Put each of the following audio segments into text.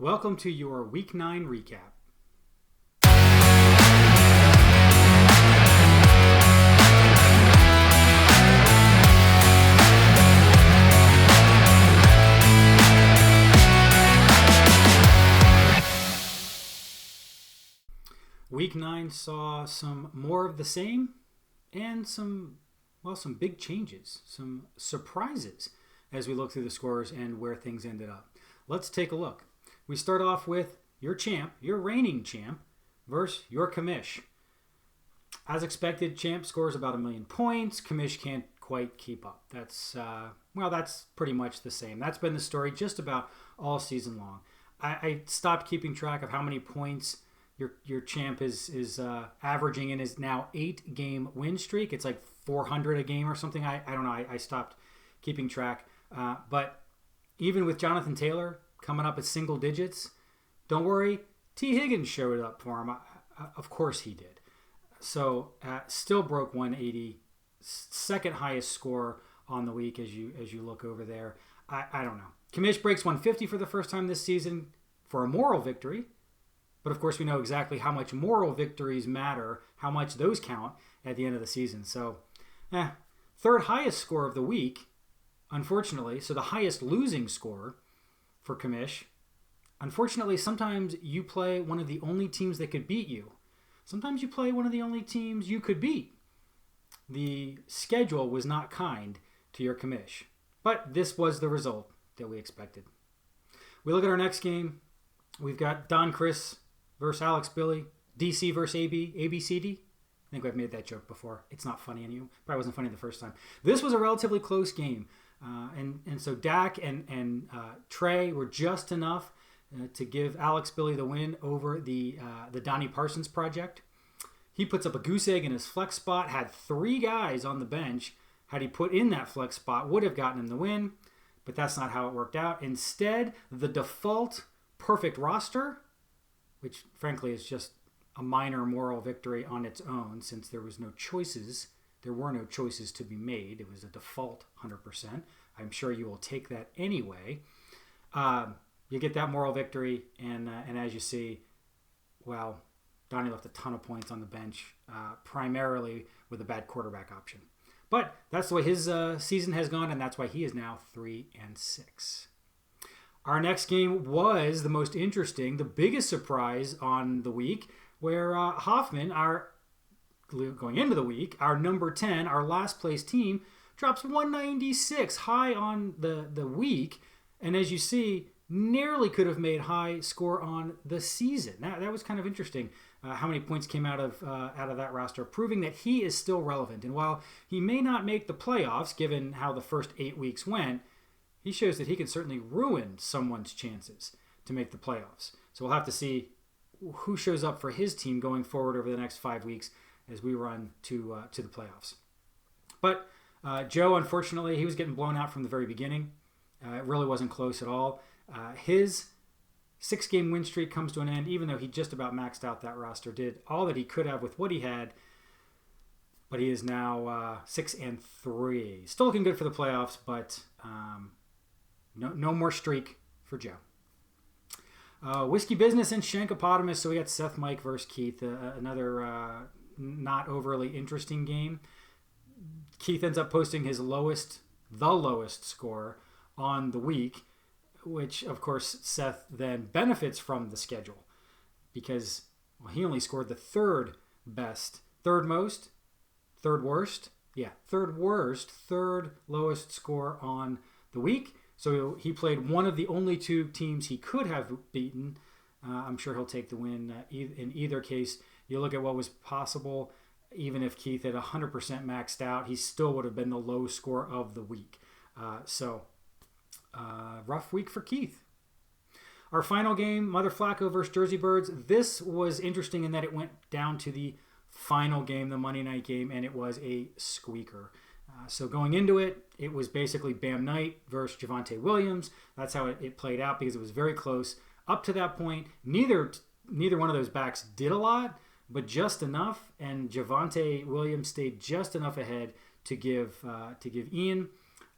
Welcome to your Week 9 recap. Week 9 saw some more of the same and some big changes, some surprises as we look through the scores and where things ended up. Let's take a look. We start off with your champ, your reigning champ, versus your commish. As expected, champ scores about 1 million points. Commish can't quite keep up. That's pretty much the same. That's been the story just about all season long. I stopped keeping track of how many points your champ is averaging in his now 8-game win streak. It's like 400 a game or something. I don't know. I stopped keeping track. But even with Jonathan Taylor coming up at single digits, don't worry, T. Higgins showed up for him. Of course he did. So still broke 180, second highest score on the week as you look over there. I don't know. Commish breaks 150 for the first time this season for a moral victory. But of course we know exactly how much moral victories matter, how much those count at the end of the season. So third highest score of the week, unfortunately. So the highest losing score for Commish. Unfortunately, sometimes you play one of the only teams that could beat you. Sometimes you play one of the only teams you could beat. The schedule was not kind to your Commish. But this was the result that we expected. We look at our next game. We've got Don Chris versus Alex Billy. DC versus AB. ABCD. I think I've made that joke before. It's not funny anymore. Probably wasn't funny the first time. This was a relatively close game. And so Dak and Trey were just enough to give Alex Billy the win over the Donnie Parsons project. He puts up a goose egg in his flex spot, had 3 guys on the bench. Had he put in that flex spot, would have gotten him the win, but that's not how it worked out. Instead, the default perfect roster, which frankly is just a minor moral victory on its own since there were no choices to be made. It was a default 100%. I'm sure you will take that anyway. You get that moral victory, and as you see, well, Donnie left a ton of points on the bench, primarily with a bad quarterback option. But that's the way his season has gone, and that's why he is now 3-6. Our next game was the most interesting, the biggest surprise on the week, where Hoffman, going into the week, our number 10, our last place team, drops 196 high on the week. And as you see, nearly could have made high score on the season. That was kind of interesting how many points came out of that roster, proving that he is still relevant. And while he may not make the playoffs, given how the first 8 weeks went, he shows that he can certainly ruin someone's chances to make the playoffs. So we'll have to see who shows up for his team going forward over the next 5 weeks as we run to the playoffs. But Joe, unfortunately, he was getting blown out from the very beginning. It really wasn't close at all. His 6-game win streak comes to an end, even though he just about maxed out that roster, did all that he could have with what he had. But he is now 6-3. Still looking good for the playoffs, but no more streak for Joe. Whiskey Business and Shankopotamus. So we got Seth Mike versus Keith. Another not overly interesting game. Keith ends up posting the lowest score on the week, which of course Seth then benefits from the schedule because he only scored the third lowest score on the week. So he played one of the only 2 teams he could have beaten. I'm sure he'll take the win in either case. You look at what was possible. Even if Keith had 100% maxed out, he still would have been the low score of the week. Rough week for Keith. Our final game, Mother Flacco versus Jersey Birds. This was interesting in that it went down to the final game, the Monday night game, and it was a squeaker. So going into it, it was basically Bam Knight versus Javonte Williams. That's how it played out because it was very close. Up to that point, neither one of those backs did a lot, but just enough, and Javonte Williams stayed just enough ahead to give Ian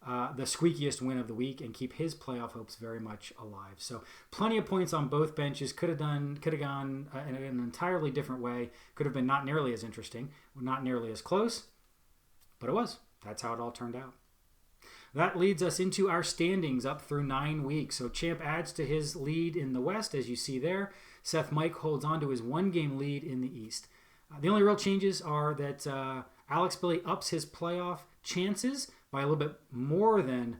the squeakiest win of the week and keep his playoff hopes very much alive. So plenty of points on both benches. Could have gone in an entirely different way. Could have been not nearly as interesting, not nearly as close, but it was. That's how it all turned out. That leads us into our standings up through 9 weeks. So Champ adds to his lead in the West, as you see there. Seth Mike holds on to his 1-game lead in the East. The only real changes are that Alex Billy ups his playoff chances by a little bit more than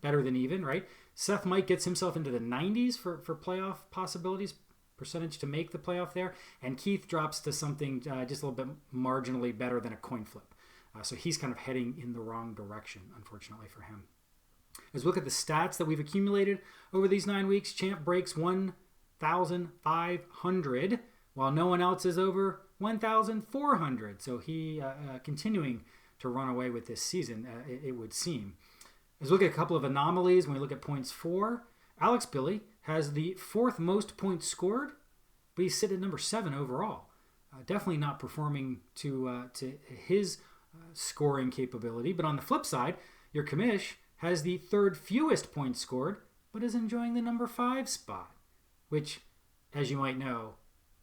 better than even, right? Seth Mike gets himself into the 90s for playoff possibilities, percentage to make the playoff there. And Keith drops to something just a little bit marginally better than a coin flip. So he's kind of heading in the wrong direction, unfortunately for him. As we look at the stats that we've accumulated over these 9 weeks, Champ breaks 1,500, while no one else is over 1,400. So he continuing to run away with this season, it would seem. As we look at a couple of anomalies, when we look at points for, Alex Billy has the 4th most points scored, but he's sitting at number 7 overall. Definitely not performing to his scoring capability. But on the flip side, your commish has the 3rd fewest points scored, but is enjoying the number 5 spot, which, as you might know,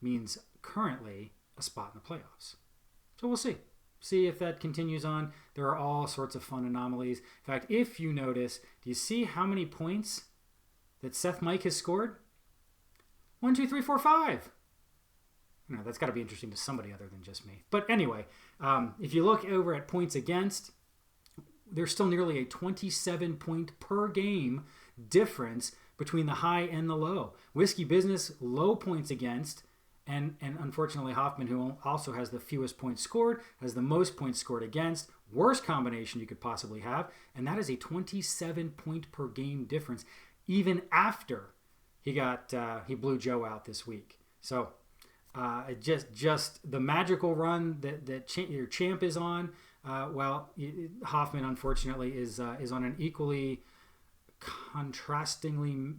means currently a spot in the playoffs. So we'll see. See if that continues on. There are all sorts of fun anomalies. In fact, if you notice, do you see how many points that Seth Mike has scored? 1, 2, 3, 4, 5. No, that's got to be interesting to somebody other than just me. But anyway, if you look over at points against, there's still nearly a 27 point per game difference between the high and the low. Whiskey Business, low points against, and unfortunately Hoffman, who also has the fewest points scored, has the most points scored against. Worst combination you could possibly have, and that is a 27 point per game difference, even after he blew Joe out this week. So just the magical run that your Champ is on. Hoffman unfortunately is on an equally contrastingly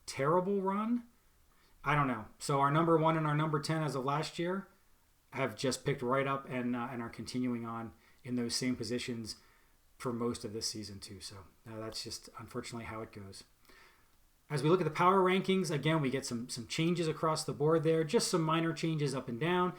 terrible run. I don't know. So our number 1 and our number 10 as of last year have just picked right up and are continuing on in those same positions for most of this season too. So that's just unfortunately how it goes. As we look at the power rankings, again, we get some changes across the board there. Just some minor changes up and down.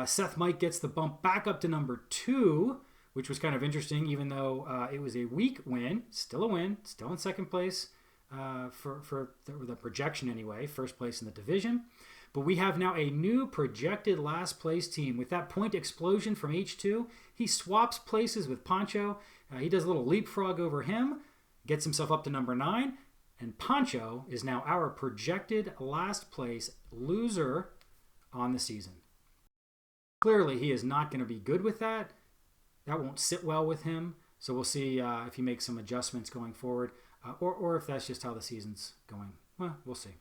Seth Mike gets the bump back up to number 2, which was kind of interesting, even though it was a weak win. Still a win. Still in second place for the projection anyway. First place in the division. But we have now a new projected last place team. With that point explosion from H2, he swaps places with Pancho. He does a little leapfrog over him. Gets himself up to number 9. And Pancho is now our projected last place loser on the season. Clearly, he is not going to be good with that. That won't sit well with him. So we'll see if he makes some adjustments going forward or if that's just how the season's going. Well, we'll see.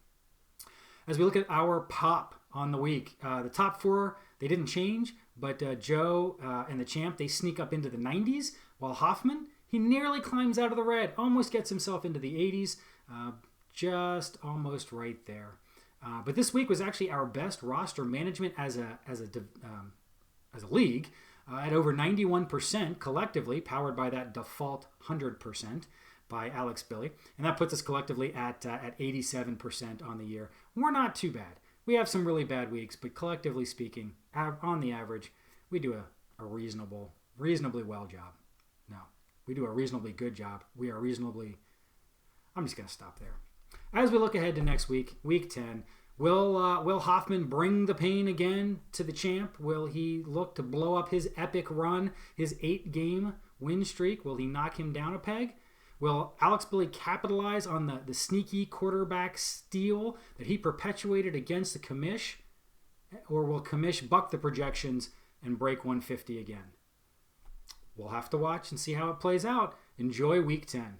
As we look at our pop on the week, the top 4, they didn't change, but Joe and the Champ, they sneak up into the 90s, while Hoffman, he nearly climbs out of the red, almost gets himself into the 80s. Just almost right there. But this week was actually our best roster management as a league at over 91% collectively, powered by that default 100% by Alex Billy. And that puts us collectively at 87% on the year. We're not too bad. We have some really bad weeks, but collectively speaking, on the average, we do a reasonably well job. No, we do a reasonably good job. We are reasonably... I'm just going to stop there. As we look ahead to next week, week 10, will Hoffman bring the pain again to the Champ? Will he look to blow up his epic run, his 8-game win streak? Will he knock him down a peg? Will Alex Billy capitalize on the sneaky quarterback steal that he perpetuated against the commish? Or will commish buck the projections and break 150 again? We'll have to watch and see how it plays out. Enjoy week 10.